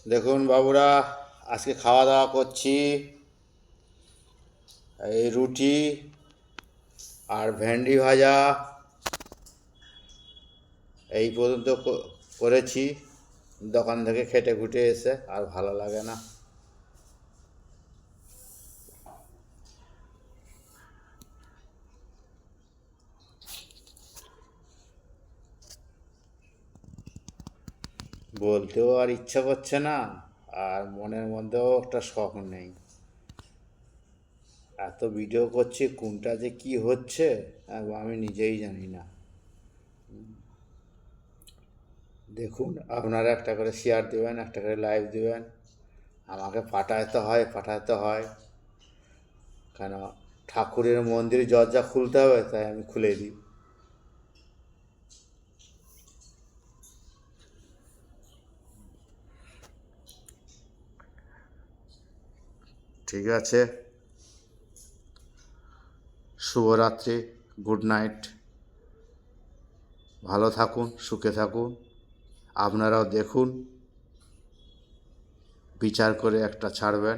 দেখুন বাবুরা, আজকে খাওয়া দাওয়া করছি এই রুটি আর ভেন্ডি ভাজা এই পর্যন্ত করেছি। দোকান থেকে খেটে খুটে এসে আর ভালো লাগে না। বলতেও আর ইচ্ছা করছে না, আর মনের মধ্যেও একটা শখ নেই। এত ভিডিও করছি, কোনটা যে কি হচ্ছে আমি নিজেই জানি না। দেখুন, আপনারা একটা করে শেয়ার দেবেন, একটা করে লাইক দেবেন। আমাকে পাঠাতে হয় কেন, ঠাকুরের মন্দির দরজা খুলতে হবে, তাই আমি খুলে দিই। ঠিক আছে, শুভরাত্রি, গুড নাইট। ভালো থাকুন, সুখে থাকুন। আপনারাও দেখুন, বিচার করে একটা ছাড়বেন।